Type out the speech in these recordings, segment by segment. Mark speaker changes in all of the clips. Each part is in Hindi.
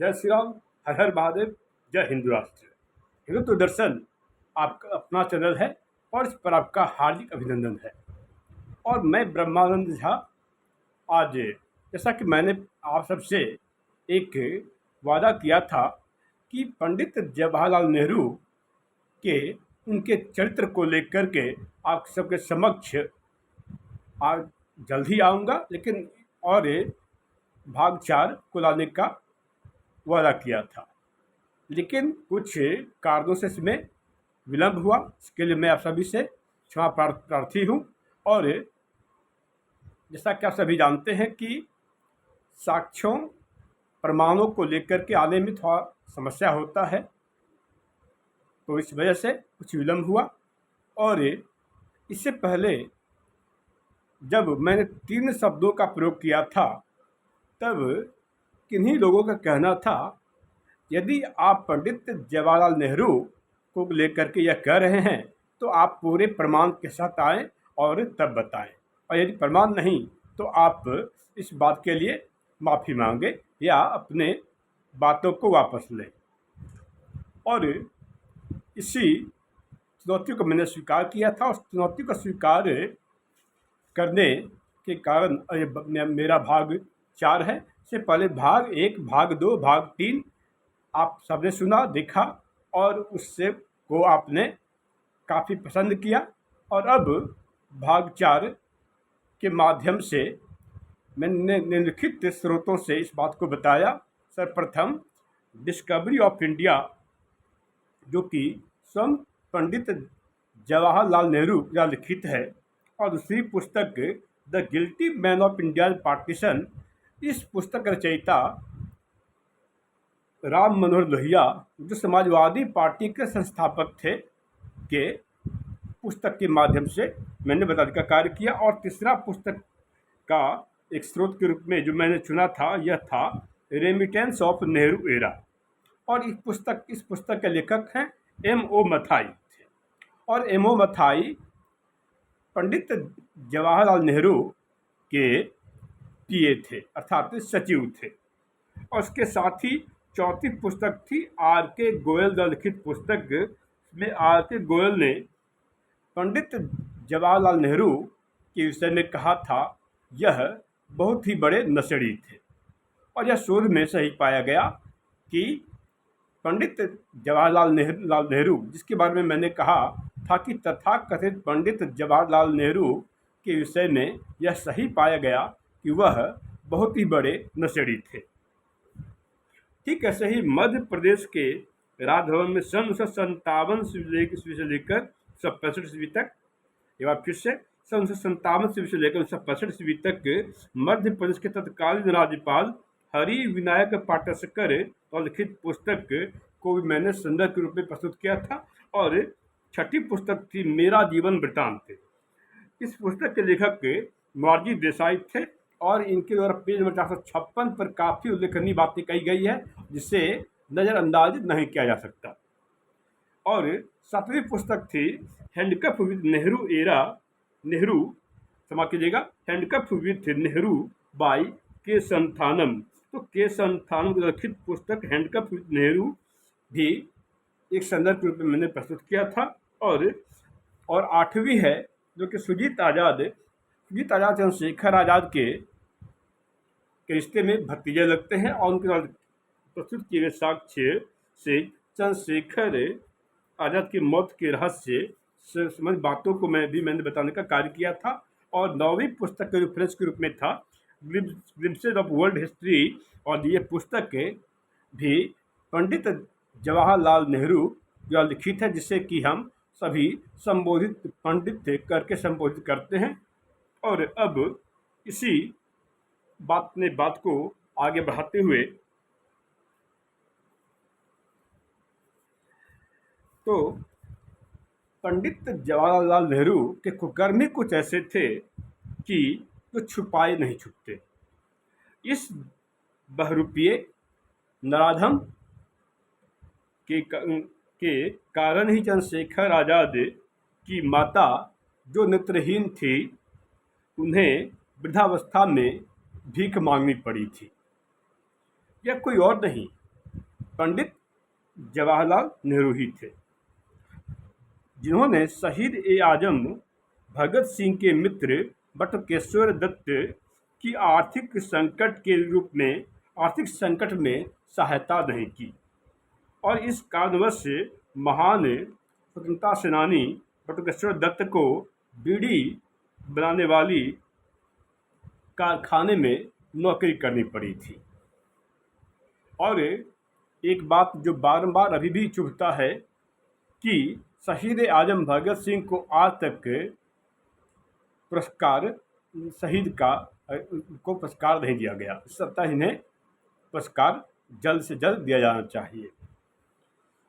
Speaker 1: जय श्री राम, हर हर महादेव, जय हिंदू राष्ट्र। हिंदुत्व दर्शन आपका अपना चैनल है और इस पर आपका हार्दिक अभिनंदन है। और मैं ब्रह्मानंद झा। आज जैसा कि मैंने आप सबसे एक वादा किया था कि पंडित जवाहरलाल नेहरू के उनके चरित्र को लेकर के आप सबके समक्ष आज जल्द ही आऊँगा, लेकिन और भाग 4 को लाने का वादा किया था, लेकिन कुछ कारणों से इसमें विलंब हुआ। इसके लिए मैं आप सभी से क्षमा प्रार्थी हूँ। और जैसा कि आप सभी जानते हैं कि साक्ष्यों प्रमाणों को लेकर के आने में थोड़ा समस्या होता है, तो इस वजह से कुछ विलंब हुआ। और इससे पहले जब मैंने 3 शब्दों का प्रयोग किया था, तब किन्हीं लोगों का कहना था, यदि आप पंडित जवाहरलाल नेहरू को लेकर के यह कह रहे हैं तो आप पूरे प्रमाण के साथ आएँ और तब बताएं, और यदि प्रमाण नहीं तो आप इस बात के लिए माफ़ी मांगे या अपने बातों को वापस लें। और इसी चुनौती को मैंने स्वीकार किया था। उस चुनौती को स्वीकार करने के कारण मेरा भाग 4 है। इससे पहले भाग 1, भाग 2, भाग 3 आप सबने सुना, देखा और उससे को आपने काफ़ी पसंद किया। और अब भाग 4 के माध्यम से मैंने निम्नलिखित स्रोतों से इस बात को बताया। सर्वप्रथम डिस्कवरी ऑफ इंडिया, जो कि स्वयं पंडित जवाहरलाल नेहरू का लिखित है, और दूसरी पुस्तक the guilty man of India partition. इस पुस्तक रचयिता राम मनोहर लोहिया, जो समाजवादी पार्टी के संस्थापक थे, के पुस्तक के माध्यम से मैंने बताने का कार्य किया। और तीसरा पुस्तक का एक स्रोत के रूप में जो मैंने चुना था, यह था रेमिटेंस ऑफ नेहरू एरा। और इस पुस्तक के लेखक हैं M.O. मथाई थे। और M.O. मथाई पंडित जवाहरलाल नेहरू के PA थे, अर्थात सचिव थे। और उसके साथ ही चौथी पुस्तक थी R.K. गोयल द्वारा लिखित पुस्तक में R.K. गोयल ने पंडित जवाहरलाल नेहरू के विषय में कहा था, यह बहुत ही बड़े नशेड़ी थे। और यह शोध में से ही पाया गया कि पंडित जवाहरलाल नेहरू, जिसके बारे में मैंने कहा था कि तथाकथित पंडित जवाहरलाल नेहरू के विषय में यह सही पाया गया कि वह बहुत ही बड़े नशेड़ी थे। ठीक ऐसे ही मध्य प्रदेश के राजभवन में सन 1957 से लेकर 1965 ईस्वी तक, एक बार फिर से सन 1957 से लेकर 1965 ईस्वी तक मध्य प्रदेश के तत्कालीन राज्यपाल हरि विनायक पाटसकर और लिखित पुस्तक को भी मैंने संदर्भ के रूप में प्रस्तुत किया था। और छठी पुस्तक थी मेरा जीवन वृतांत। इस पुस्तक के लेखक मोरारजी देसाई थे, और इनके द्वारा पेज नंबर 456 पर काफ़ी उल्लेखनीय बातें कही गई है, जिसे नज़रअंदाज नहीं किया जा सकता। और 7वीं पुस्तक थी हैंडकफ विद नेहरू एरा, क्षमा कीजिएगा, हैंडकफ विद नेहरू बाई के संथानम। तो के संथानम की लिखित पुस्तक हैंडकफ विद नेहरू भी एक संदर्भ के रूप में मैंने प्रस्तुत किया था। और 8वीं है, जो कि सुजीत आज़ाद चंद्रशेखर आज़ाद के रिश्ते में भतीजे लगते हैं, और उनके द्वारा प्रस्तुत किए गए साक्ष्य से चंद्रशेखर आज़ाद की मौत के रहस्य से संबंधित बातों को मैंने बताने का कार्य किया था। और 9वीं पुस्तक के रेफरेंस के रूप में था ग्लिम्पसेस ऑफ वर्ल्ड हिस्ट्री, और ये पुस्तक भी पंडित जवाहरलाल नेहरू द्वारा लिखित है, जिसे कि हम सभी संबोधित पंडित करके संबोधित करते हैं। और अब इसी बात को आगे बढ़ाते हुए, तो पंडित जवाहरलाल नेहरू के कुकर्मी कुछ ऐसे थे कि जो छुपाए नहीं छुपते। इस बहरूपीय नराधम के कारण ही चंद्रशेखर आज़ाद की माता, जो नेत्रहीन थी, उन्हें वृद्धावस्था में भीख मांगनी पड़ी थी। यह कोई और नहीं, पंडित जवाहरलाल नेहरू ही थे, जिन्होंने शहीद ए आजम भगत सिंह के मित्र बटुकेश्वर दत्त की आर्थिक संकट में सहायता नहीं की, और इस कारणवश महान स्वतंत्रता सेनानी बटुकेश्वर दत्त को बीड़ी बनाने वाली कारखाने में नौकरी करनी पड़ी थी। और एक बात जो बारंबार अभी भी चुभता है कि शहीद आजम भगत सिंह को आज तक पुरस्कार नहीं दिया गया। इस सप्ताह इन्हें पुरस्कार जल्द से जल्द दिया जाना चाहिए।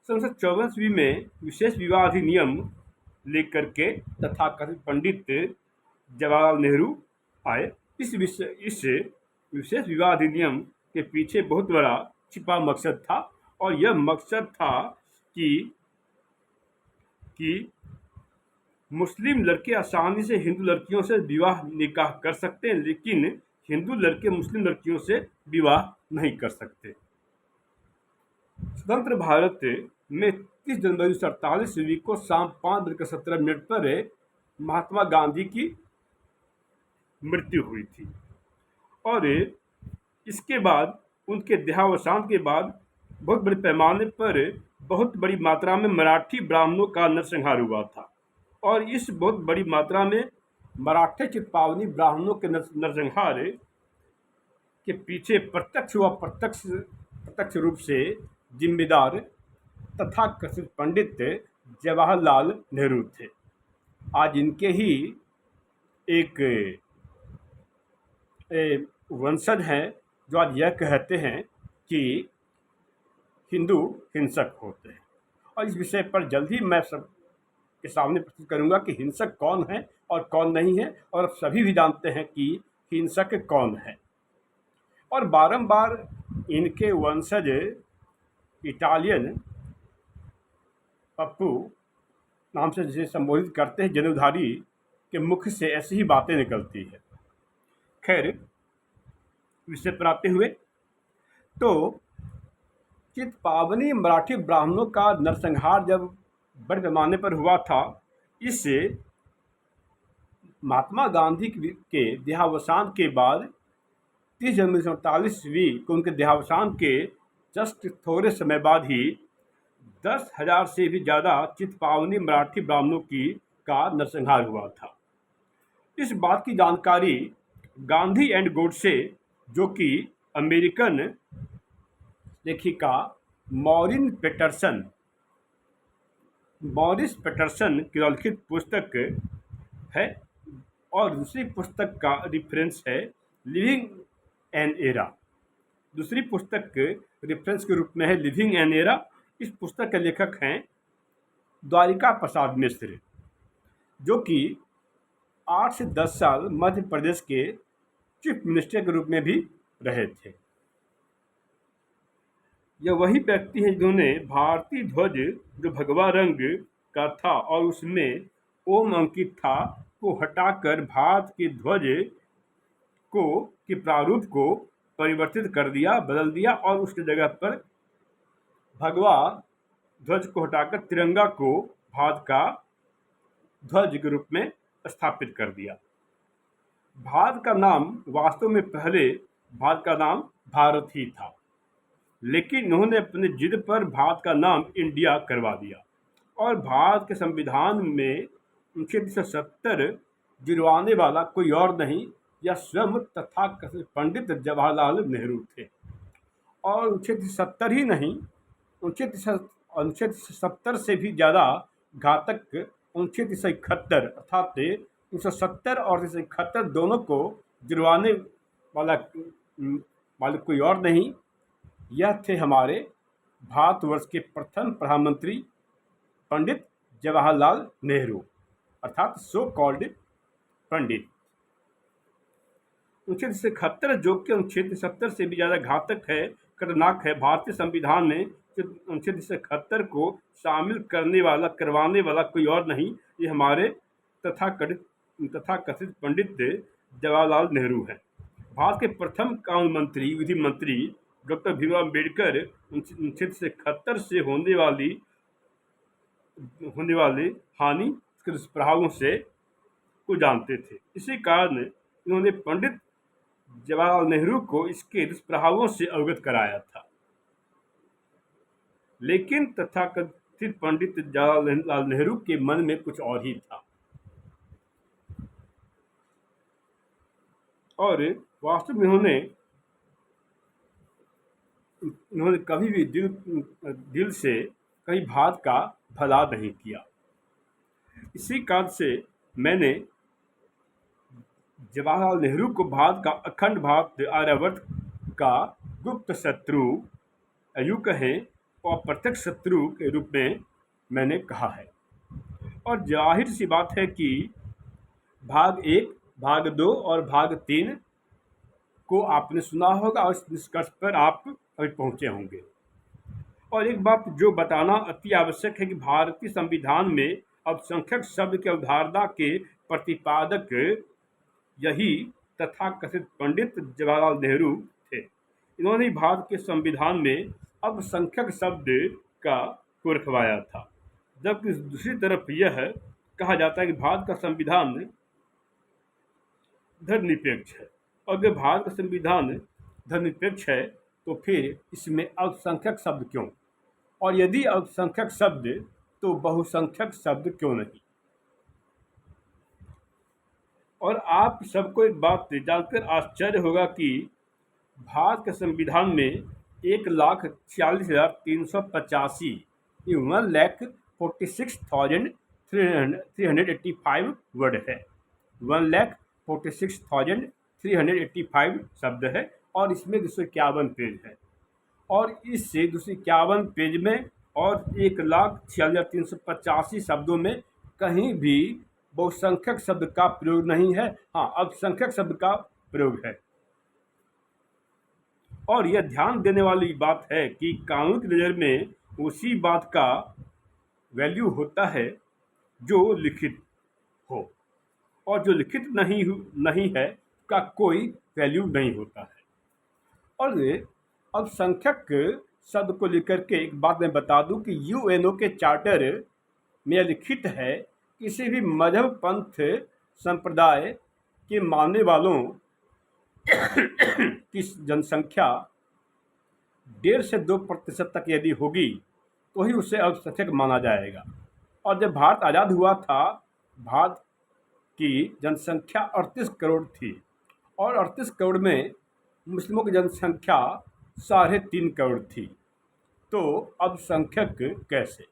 Speaker 1: संसद 24वीं में विशेष विवाह अधिनियम लेकर के तथाकथित पंडित जवाहरलाल नेहरू आए। इस विशेष विवाह अधिनियम के पीछे बहुत बड़ा छिपा मकसद था, और यह मकसद था कि मुस्लिम लड़के आसानी से हिंदू लड़कियों से विवाह निकाह कर सकते हैं, लेकिन हिंदू लड़के मुस्लिम लड़कियों से विवाह नहीं कर सकते। स्वतंत्र भारत में 30 जनवरी 1948 ईस्वी को शाम 5:17 पर महात्मा गांधी की मृत्यु हुई थी, और इसके बाद उनके देहावसान के बाद बहुत बड़े पैमाने पर बहुत बड़ी मात्रा में मराठी ब्राह्मणों का नरसंहार हुआ था, और इस बहुत बड़ी मात्रा में मराठे चित्पावनी ब्राह्मणों के नरसंहार के पीछे प्रत्यक्ष व प्रत्यक्ष रूप से जिम्मेदार तथाकथित पंडित जवाहरलाल नेहरू थे। आज इनके ही एक वंशज हैं जो आज यह कहते हैं कि हिंदू हिंसक होते हैं, और इस विषय पर जल्द ही मैं सबके सामने प्रस्तुत करूंगा कि हिंसक कौन है और कौन नहीं है, और सभी भी जानते हैं कि हिंसक कौन है। और बारंबार इनके वंशज इटालियन पप्पू नाम से जिसे संबोधित करते हैं, जनेऊधारी के मुख से ऐसी ही बातें निकलती है। खैर, विषय पर आते हुए, तो चित्पावनी मराठी ब्राह्मणों का नरसंहार जब बड़े पैमाने पर हुआ था, इससे महात्मा गांधी के देहावसान के बाद 30 जनवरी 1948 ईस्वी को उनके देहावसान के जस्ट थोड़े समय बाद ही 10,000 से भी ज़्यादा चित्पावनी मराठी ब्राह्मणों का नरसंहार हुआ था। इस बात की जानकारी गांधी एंड गोडसे, जो कि अमेरिकन लेखिका मॉरिस पैटरसन की लिखित पुस्तक है, और दूसरी पुस्तक का रेफरेंस है लिविंग एन एरा। दूसरी पुस्तक रेफरेंस के रूप में है लिविंग एन एरा। इस पुस्तक के लेखक हैं द्वारिका प्रसाद मिश्र, जो कि 8 से 10 साल मध्य प्रदेश के चीफ मिनिस्टर के रूप में भी रहे थे। यह वही व्यक्ति हैं जिन्होंने भारतीय ध्वज, जो भगवा रंग का था और उसमें ओम अंकित था, को हटाकर भारत के ध्वज के प्रारूप को परिवर्तित कर दिया, बदल दिया, और उसकी जगह पर भगवा ध्वज को हटाकर तिरंगा को भारत का ध्वज के रूप में स्थापित कर दिया। भारत का नाम वास्तव में पहले भारत का नाम भारत ही था, लेकिन उन्होंने अपने जिद पर भारत का नाम इंडिया करवा दिया, और भारत के संविधान में अनुच्छेद 370 जुड़वाने वाला कोई और नहीं, यह स्वयं तथाकथित पंडित जवाहरलाल नेहरू थे। और अनुच्छेद 370 ही नहीं, अनुच्छेद 370 से भी ज़्यादा घातक अनुच्छेद 371 अर्थात 370 और 371 दोनों को जुड़वाने वाला कोई और नहीं, यह थे हमारे भारतवर्ष के प्रथम प्रधानमंत्री पंडित जवाहरलाल नेहरू, अर्थात सो कॉल्ड पंडित। अनुच्छेद 371 जो कि अनुच्छेद 370 से भी ज़्यादा घातक है, खतरनाक है। भारतीय संविधान में अनुच्छेद 371 को शामिल करवाने वाला कोई और नहीं, ये हमारे तथाकथित पंडित जवाहरलाल नेहरू हैं। भारत के प्रथम कानून मंत्री, विधि मंत्री डॉक्टर भीमराव अम्बेडकर 1971 से होने वाली हानि के दुष्प्रभावों से को जानते थे। इसी कारण इन्होंने पंडित जवाहरलाल नेहरू को इसके दुष्प्रभावों से अवगत कराया था। लेकिन तथाकथित पंडित जवाहरलाल नेहरू के मन में कुछ और ही था, और वास्तव में इन्होंने कभी भी दिल से कहीं भारत का भला नहीं किया। इसी कारण से मैंने जवाहरलाल नेहरू को भारत का अखंड भारत आर्यवर्त का गुप्त शत्रु, यूं कहें और प्रत्यक्ष शत्रु के रूप में मैंने कहा है। और जाहिर सी बात है कि भाग 1, भाग 2 और भाग 3 को आपने सुना होगा और इस निष्कर्ष पर आप अभी पहुंचे होंगे। और एक बात जो बताना अति आवश्यक है कि भारतीय संविधान में अल्पसंख्यक शब्द की अवधारणा के प्रतिपादक यही तथाकथित पंडित जवाहरलाल नेहरू थे। इन्होंने भारत के संविधान में अल्पसंख्यक शब्द का को रखवाया था, जबकि दूसरी तरफ यह कहा जाता है कि भारत का संविधान धर्मनिरपेक्ष है। और अगर भारत का संविधान धर्मनिरपेक्ष है तो फिर इसमें अल्पसंख्यक शब्द क्यों, और यदि अल्पसंख्यक शब्द तो बहुसंख्यक शब्द क्यों नहीं। और आप सबको एक बात जानकर आश्चर्य होगा कि भारत के संविधान में 1,46,385 1,46,385 वर्ड है, 1,46,385 शब्द है, और इसमें 251 पेज है। और इससे 251 पेज में और 1,46,385 शब्दों में कहीं भी बहुसंख्यक शब्द का प्रयोग नहीं है। हाँ, अल्पसंख्यक शब्द का प्रयोग है। और यह ध्यान देने वाली बात है कि कानून की नज़र में उसी बात का वैल्यू होता है जो लिखित हो, और जो लिखित नहीं है का कोई वैल्यू नहीं होता है। और अल्पसंख्यक शब्द को लेकर के एक बात मैं बता दूं कि यूएनओ के चार्टर में लिखित है, किसी भी मजहब, पंथ, संप्रदाय के मानने वालों की जनसंख्या 1.5 से 2% तक यदि होगी तो ही उसे अल्पसंख्यक माना जाएगा। और जब भारत आज़ाद हुआ था, भारत की जनसंख्या 38 करोड़ थी, और 38 करोड़ में मुस्लिमों की जनसंख्या 3.5 करोड़ थी। तो अल्पसंख्यक कैसे?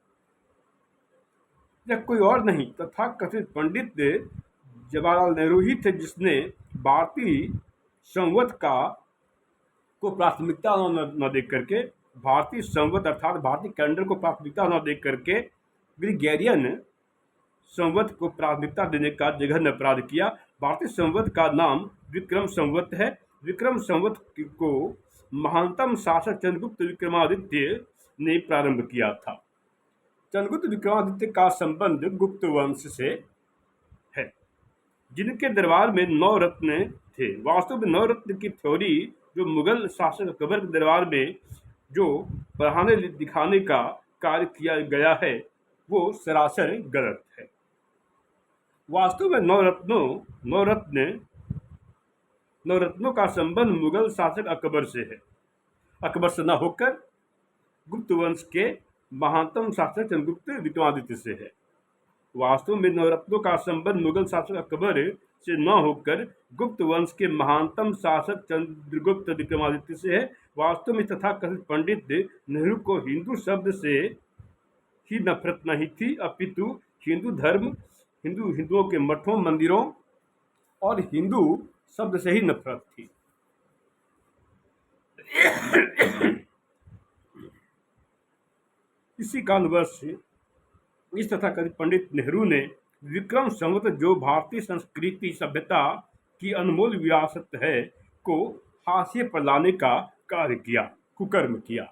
Speaker 1: यह कोई और नहीं तथाकथित पंडित जवाहरलाल नेहरू ही थे, जिसने भारतीय संवत को प्राथमिकता न दे करके, भारतीय संवत अर्थात भारतीय कैलेंडर को प्राथमिकता न दे करके ग्रिगोरियन संवत को प्राथमिकता देने का जघन्य अपराध किया। भारतीय संवत का नाम विक्रम संवत है। विक्रम संवत को महानतम शासक चंद्रगुप्त विक्रमादित्य ने प्रारंभ किया था। चंद्रगुप्त विक्रमादित्य का संबंध गुप्त वंश से है, जिनके दरबार में 9 रत्न थे। वास्तव में 9 रत्न की थ्योरी जो मुगल शासक अकबर के दरबार में जो बढ़ाने दिखाने का कार्य किया गया है, वो सरासर गलत है। वास्तव में 9 रत्नों का संबंध मुगल शासक अकबर से है। अकबर से न होकर गुप्त वंश के महानतम शासक चंद्रगुप्त विक्रमादित्य से है। वास्तव में 9 रत्नों का संबंध मुगल शासक अकबर से न होकर गुप्त वंश के महानतम शासक चंद्रगुप्त विक्रमादित्य से है। वास्तव में तथाकथित पंडित नेहरू को हिंदू शब्द से ही नफरत नहीं थी, अपितु हिंदू धर्म, हिंदुओं के मठों, मंदिरों और हिंदू शब्द से ही नफरत थी। इसी कारणवश इस तथाकथित पंडित नेहरू ने विक्रम संवत, जो भारतीय संस्कृति सभ्यता की अनमोल विरासत है, को हाशिए पर लाने का कार्य किया, कुकर्म किया।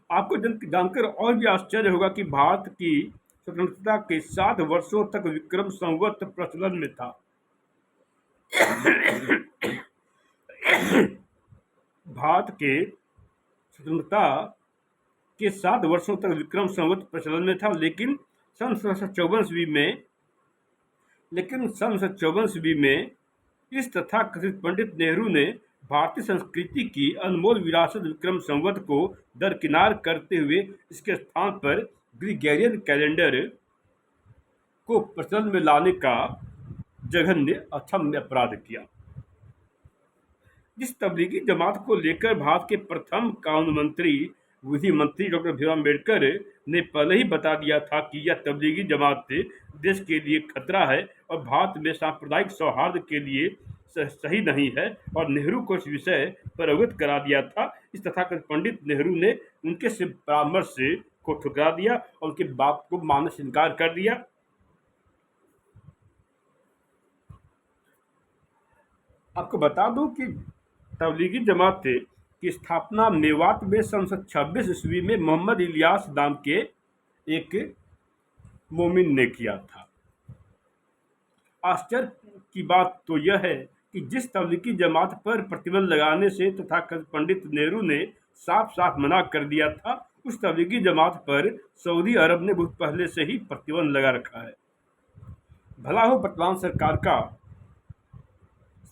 Speaker 1: आपको जानकर और भी आश्चर्य होगा कि भारत की स्वतंत्रता के 7 वर्षों तक विक्रम संवत प्रचलन में था। भारत के स्वतंत्रता के 7 वर्षों तक विक्रम संवत प्रचलन में था, लेकिन सन 1954 ईस्वी में इस तथाकथित पंडित नेहरू ने भारतीय संस्कृति की अनमोल विरासत विक्रम संवत को दरकिनार करते हुए इसके स्थान पर ग्रिगोरियन कैलेंडर को प्रचलन में लाने का जघन्य अक्षम्य अपराध किया। जिस तबलीगी जमात को लेकर भारत के प्रथम कानून मंत्री विधि मंत्री डॉक्टर भीमराव अम्बेडकर ने पहले ही बता दिया था कि यह तबलीगी जमात देश के लिए खतरा है और भारत में सांप्रदायिक सौहार्द के लिए सही नहीं है, और नेहरू को इस विषय पर अवगत करा दिया था। इस तथाकथित पंडित नेहरू ने उनके से परामर्श को ठुकरा दिया और उनकी बात को मानने से इनकार कर दिया। आपको बता दूं कि तबलीगी जमात की स्थापना मेवात में सन 1926 ईस्वी में मोहम्मद इलियास नाम के एक मोमिन ने किया था। आश्चर्य की बात तो यह है कि जिस तबलीगी जमात पर प्रतिबंध लगाने से तथाकथित पंडित नेहरू ने साफ साफ मना कर दिया था, उस तबलीगी जमात पर सऊदी अरब ने बहुत पहले से ही प्रतिबंध लगा रखा है। भला हो वर्तमान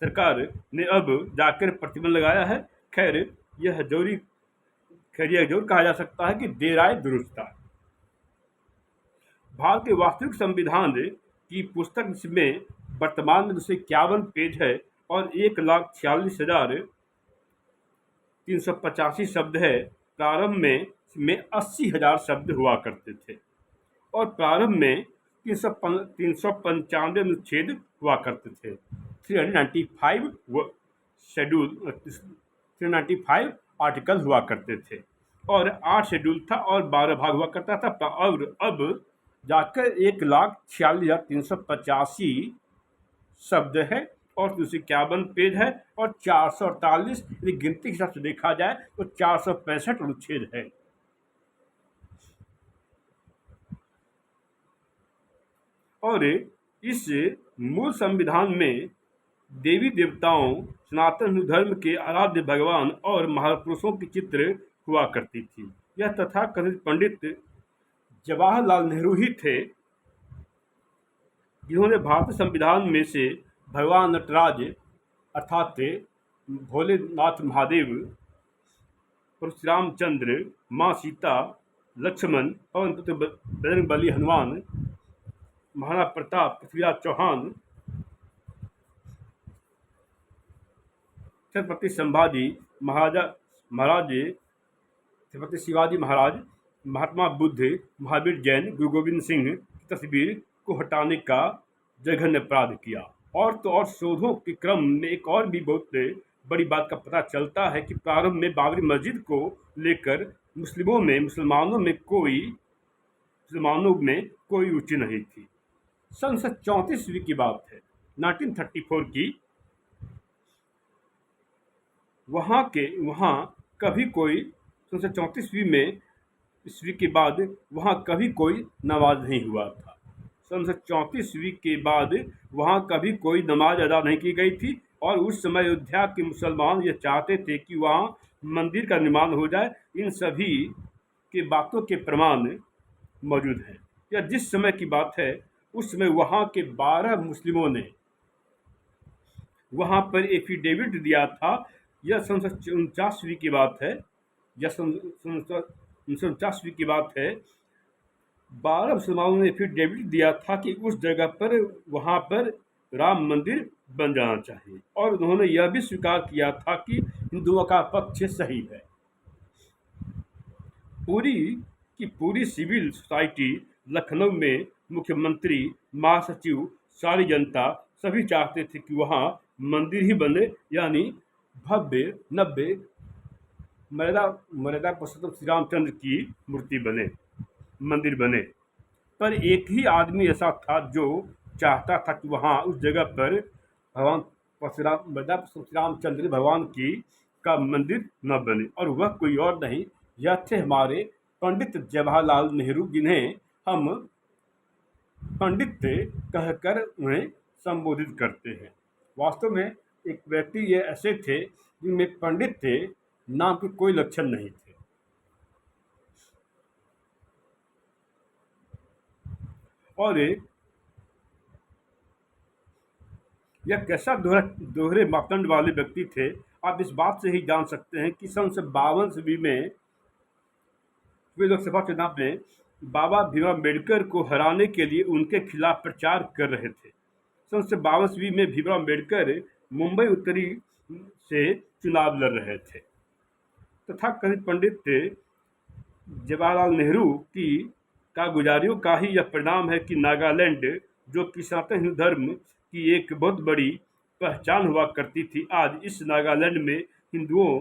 Speaker 1: सरकार ने अब जाकर प्रतिबंध लगाया है। खैर यह जरूर कहा जा सकता है कि देर आए दुरुस्त आए। भारत के वास्तविक संविधान की पुस्तक में वर्तमान में 251 पेज है और 1,46,385 शब्द है। प्रारंभ में 80,000 शब्द हुआ करते थे और प्रारंभ में 395 अनुच्छेद हुआ करते थे। 395 आर्टिकल हुआ करते थे और 8 शेड्यूल था और 12 भाग हुआ करता था। और अब जाकर 1,46,385 शब्द है और 251 पेज है और 448, यदि गिनती के हिसाब से देखा जाए तो 465 अनुच्छेद है। और इस मूल संविधान में देवी देवताओं, सनातन हिंदू धर्म के आराध्य भगवान और महापुरुषों की चित्र हुआ करती थी। यह तथाकथित पंडित जवाहरलाल नेहरू ही थे जिन्होंने भारतीय संविधान में से भगवान नटराज अर्थात भोलेनाथ महादेव, परशुरामचंद्र, माँ सीता, लक्ष्मण, पवन पुत्र बजरंगबली हनुमान, महाराणा प्रताप, पृथ्वीराज चौहान, छत्रपति संभाजी महाराज, छत्रपति शिवाजी महाराज, महात्मा बुद्ध, महावीर जैन, गुरु गोविंद सिंह की तस्वीर को हटाने का जघन्य अपराध किया। और तो और शोधों के क्रम में एक और भी बहुत बड़ी बात का पता चलता है कि प्रारंभ में बाबरी मस्जिद को लेकर मुसलमानों में कोई रुचि नहीं थी। सन 1934 की बात है, 1934 की। वहाँ कभी कोई सन 1934 ईस्वी के बाद वहाँ कभी कोई नमाज नहीं हुआ था। सन 1934 ईस्वी के बाद वहाँ कभी कोई नमाज अदा नहीं की गई थी और उस समय अयोध्या के मुसलमान ये चाहते थे कि वहाँ मंदिर का निर्माण हो जाए। इन सभी के बातों के प्रमाण मौजूद हैं। यह जिस समय की बात है, उस समय वहाँ के 12 मुस्लिमों ने वहाँ पर एफिडेविट दिया था। यह सन 1949 की बात है। यह सन 1949 की बात है। 12 मुसलमानों ने एफिडेविट दिया था कि उस जगह पर वहाँ पर राम मंदिर बन जाना चाहिए और उन्होंने यह भी स्वीकार किया था कि हिंदुओं का पक्ष सही है। पूरी सिविल सोसाइटी लखनऊ में मुख्यमंत्री, महासचिव, सारी जनता सभी चाहते थे कि वहाँ मंदिर ही बने, यानी भव्य नव्य मर्यादा पुरुषोत्तम श्री रामचंद्र की मूर्ति बने, मंदिर बने। पर एक ही आदमी ऐसा था जो चाहता था कि वहाँ उस जगह पर भगवान मर्यादा पुरुषोत्तम श्री रामचंद्र भगवान की का मंदिर न बने, और वह कोई और नहीं, यह थे हमारे पंडित जवाहरलाल नेहरू, जिन्हें हम पंडित कहकर उन्हें संबोधित करते हैं। वास्तव में एक व्यक्ति ये ऐसे थे जिनमें पंडित थे नाम के कोई लक्षण नहीं थे। और यह कैसा दोहरे मापदंड वाले व्यक्ति थे, आप इस बात से ही जान सकते हैं कि सन 1952 में हुए लोकसभा चुनाव में बाबा भीमराव अम्बेडकर को हराने के लिए उनके खिलाफ प्रचार कर रहे थे। सन 1952 में भीमराव अम्बेडकर मुंबई उत्तरी से चुनाव लड़ रहे थे। तथाकथित पंडित जवाहरलाल नेहरू की कागुजारियों का ही यह परिणाम है कि नागालैंड, जो कि सनातन हिंदू धर्म की एक बहुत बड़ी पहचान हुआ करती थी, आज इस नागालैंड में हिंदुओं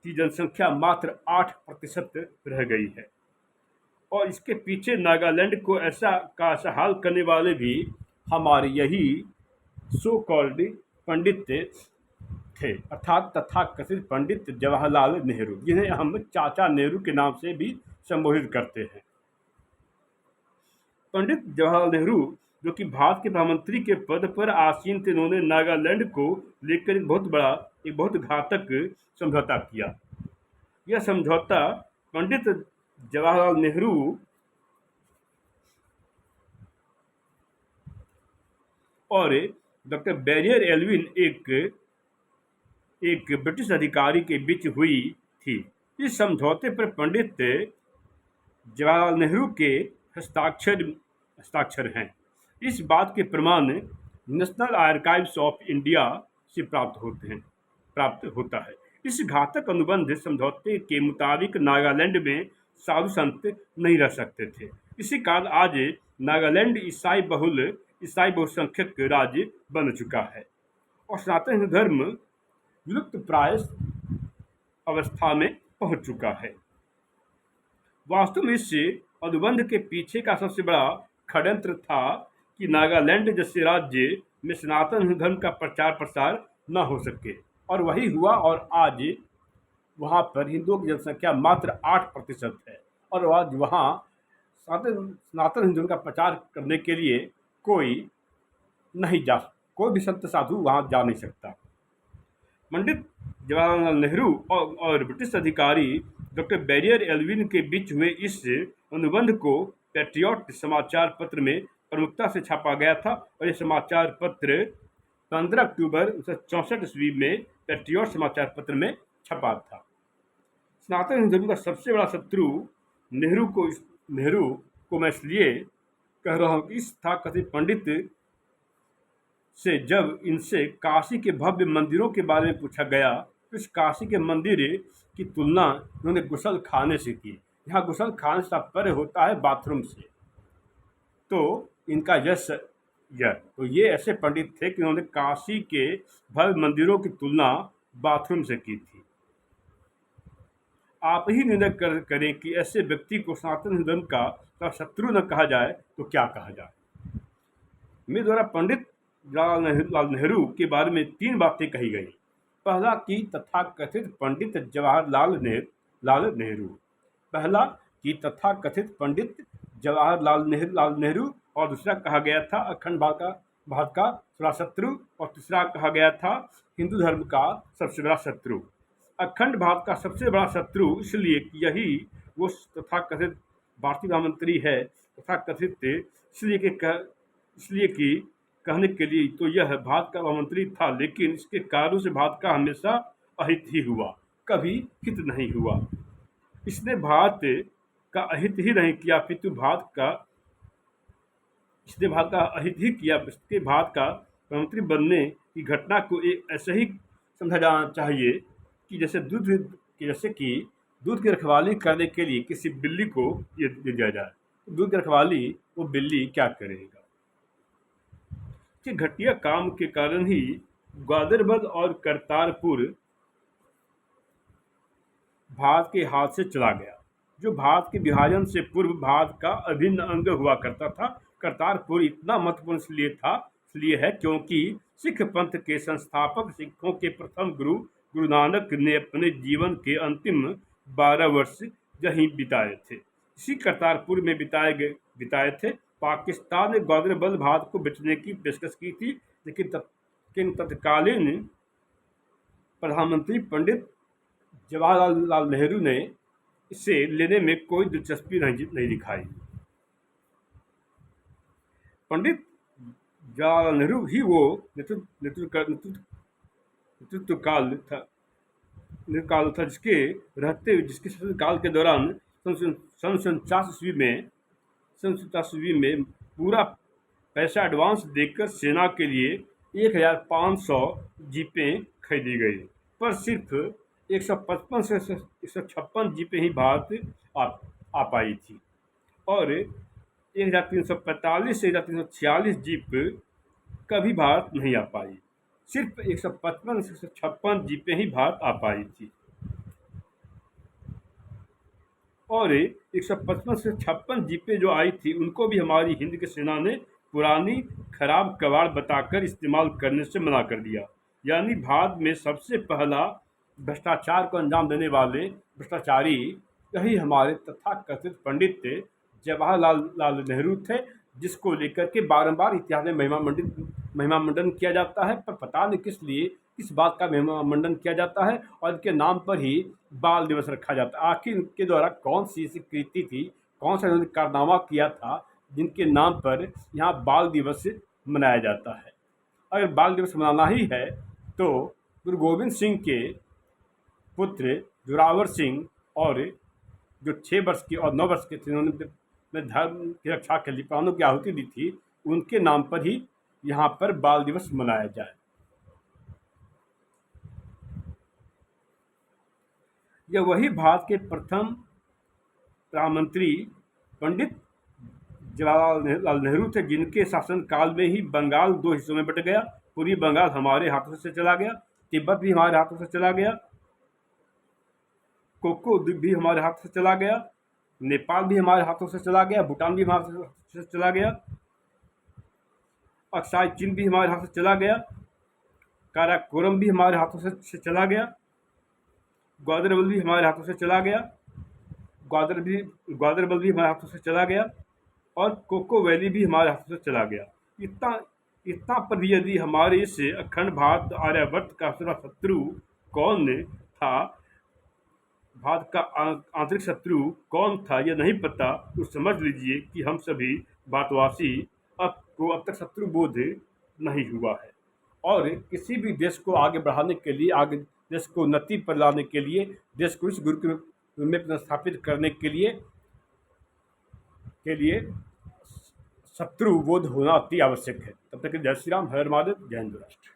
Speaker 1: की जनसंख्या मात्र 8% रह गई है। और इसके पीछे नागालैंड को ऐसा हाल करने वाले भी हमारे यही सो कॉल्ड पंडित थे, अर्थात तथाकथित पंडित जवाहरलाल नेहरू, जिन्हें हम चाचा नेहरू के नाम से भी संबोधित करते हैं। पंडित जवाहरलाल नेहरू, जो कि भारत के प्रधानमंत्री के पद पर आसीन थे, उन्होंने नागालैंड को लेकर एक बहुत घातक समझौता किया। यह समझौता पंडित जवाहरलाल नेहरू और डॉक्टर बैरियर एल्विन एक ब्रिटिश अधिकारी के बीच हुई थी। इस समझौते पर पंडित जवाहरलाल नेहरू के हस्ताक्षर हैं। इस बात के प्रमाण नेशनल आर्काइव्स ऑफ इंडिया से प्राप्त होता है। इस घातक अनुबंध समझौते के मुताबिक नागालैंड में साधु संत नहीं रह सकते थे। इसी कारण आज नागालैंड ईसाई बहुसंख्यक राज्य बन चुका है और सनातन हिंदू धर्म विलुप्त प्राय अवस्था में पहुंच चुका है। वास्तव में इस अनुबंध के पीछे का सबसे बड़ा षड्यंत्र था कि नागालैंड जैसे राज्य में सनातन हिंदू धर्म का प्रचार प्रसार न हो सके, और वही हुआ। और आज वहाँ पर हिंदुओं की जनसंख्या मात्र 8% है और आज वहाँ सनातन हिंदू धर्म का प्रचार करने के लिए कोई भी संत साधु वहाँ जा नहीं सकता। पंडित जवाहरलाल नेहरू और ब्रिटिश अधिकारी डॉक्टर बैरियर एल्विन के बीच हुए इस अनुबंध को पैट्रियट समाचार पत्र में प्रमुखता से छापा गया था और यह समाचार पत्र 15 अक्टूबर 1964 ईस्वी में पैट्रियट समाचार पत्र में छपा था। सनातन हिंदू धर्म का सबसे बड़ा शत्रु नेहरू को मैं इसलिए कह रहा हूँ कि इस तथाकथित पंडित से जब इनसे काशी के भव्य मंदिरों के बारे में पूछा गया तो इस काशी के मंदिर की तुलना उन्होंने गुसल खाने से की। यहाँ गुसल खाने से तात्पर्य होता है बाथरूम से। तो इनका तो ये ऐसे पंडित थे कि उन्होंने काशी के भव्य मंदिरों की तुलना बाथरूम से की थी। आप ही निर्णय करें कि ऐसे व्यक्ति को सनातन हिंदू धर्म का शत्रु न कहा जाए तो क्या कहा जाए। मेरे द्वारा पंडित जवाहरलाल नेहरू के बारे में 3 बातें कही गई। पहला कि तथाकथित पंडित जवाहरलाल नेहरू और दूसरा कहा गया था अखंड भारत का बड़ा शत्रु, और तीसरा कहा गया था हिंदू धर्म का सबसे बड़ा शत्रु। अखंड भारत का सबसे बड़ा शत्रु इसलिए कि यही वो तथाकथित भारतीय प्रधानमंत्री है। तथाकथित इसलिए कि कहने के लिए तो यह भारत का प्रधानमंत्री था, लेकिन इसके कार्यों से भारत का हमेशा अहित ही हुआ, कभी हित नहीं हुआ। इसने भारत का अहित ही नहीं किया, अपितु भारत का अहित ही किया। इसके भारत का प्रधानमंत्री बनने की घटना को ऐसे ही समझा जाना चाहिए कि जैसे कि दूध की रखवाली करने के लिए किसी बिल्ली को ये दे दिया जाए, तो दूध की रखवाली वो बिल्ली क्या करेगा। कि घटिया काम के कारण ही गादरबद और करतारपुर भारत के हाथ से चला गया, जो भारत के विभाजन से पूर्व भारत का अभिन्न अंग हुआ करता था। करतारपुर इतना महत्वपूर्ण इसलिए है क्योंकि सिख पंथ के संस्थापक सिखों के प्रथम गुरु नानक ने अपने जीवन के अंतिम 12 वर्ष यहीं बिताए थे, इसी करतारपुर में बिताए थे। पाकिस्तान ने गादरबद भारत को बेचने की पेशकश की थी, लेकिन तत्कालीन प्रधानमंत्री पंडित जवाहरलाल नेहरू ने इसे लेने में कोई दिलचस्पी नहीं दिखाई। पंडित जवाहरलाल नेहरू ही वो नेतृत्व काल था जिसके शासनकाल के दौरान सन 1949 में पूरा पैसा एडवांस देकर सेना के लिए 1500 जीपें खरीदी गई, पर सिर्फ 155 से 156 जीपें ही भारत आ पाई थी और 1345 से 1346 जीप कभी भारत नहीं आ पाई। सिर्फ 155 से 156 जीपें ही भारत आ पाई थी और 155 से 56 जीपें जो आई थी उनको भी हमारी हिंद की सेना ने पुरानी खराब कबाड़ बताकर इस्तेमाल करने से मना कर दिया। यानी भारत में सबसे पहला भ्रष्टाचार को अंजाम देने वाले भ्रष्टाचारी यही हमारे तथाकथित पंडित जवाहरलाल नेहरू थे, जिसको लेकर के बारंबार इतिहास में महिमा मंडन किया जाता है, पर पता नहीं किस लिए किस बात का महिमा मंडन किया जाता है और इनके नाम पर ही बाल दिवस रखा जाता है। आखिर इनके द्वारा कौन सी ऐसी कृति थी, कौन सा इन्होंने कारनामा किया था जिनके नाम पर यहाँ बाल दिवस मनाया जाता है। अगर बाल दिवस मनाना ही है तो गुरु गोविंद सिंह के पुत्र जोरावर सिंह और जो 6 वर्ष के और 9 वर्ष के थे, उन्होंने धर्म की रक्षा के लिए प्राणों की आहुति दी थी, उनके नाम पर ही यहाँ पर बाल दिवस मनाया जाए। यह वही भारत के प्रथम प्रधानमंत्री पंडित जवाहरलाल नेहरू थे जिनके शासनकाल में ही बंगाल 2 हिस्सों में बट गया। पूर्वी बंगाल हमारे हाथों से चला गया, तिब्बत भी हमारे हाथों से चला गया, कोको द्वीप भी हमारे हाथ से चला गया, नेपाल भी हमारे हाथों से चला गया, भूटान भी हमारे हाथों से चला गया, अक्साई चीन भी हमारे हाथ से चला गया, काराकोरम भी हमारे हाथों से चला गया, ग्वादरबल भी हमारे हाथों से चला गया, ग्वादरबल भी हमारे हाथों से चला गया और कोको वैली भी हमारे हाथों से चला गया। इतना पर भी यदि हमारे इस अखंड भारत आर्यवर्त का शत्रु कौन था, भारत का आंतरिक शत्रु कौन था यह नहीं पता, तो समझ लीजिए कि हम सभी भारतवासी अब तक शत्रु बोध नहीं हुआ है। और किसी भी देश को आगे बढ़ाने के लिए, आगे देश को उन्नति पर लाने के लिए, देश को इस गुरु में स्थापित करने के लिए शत्रु बोध होना अति आवश्यक है। तब तक जय श्री राम, हर महादेव, जय हिंद राष्ट्र।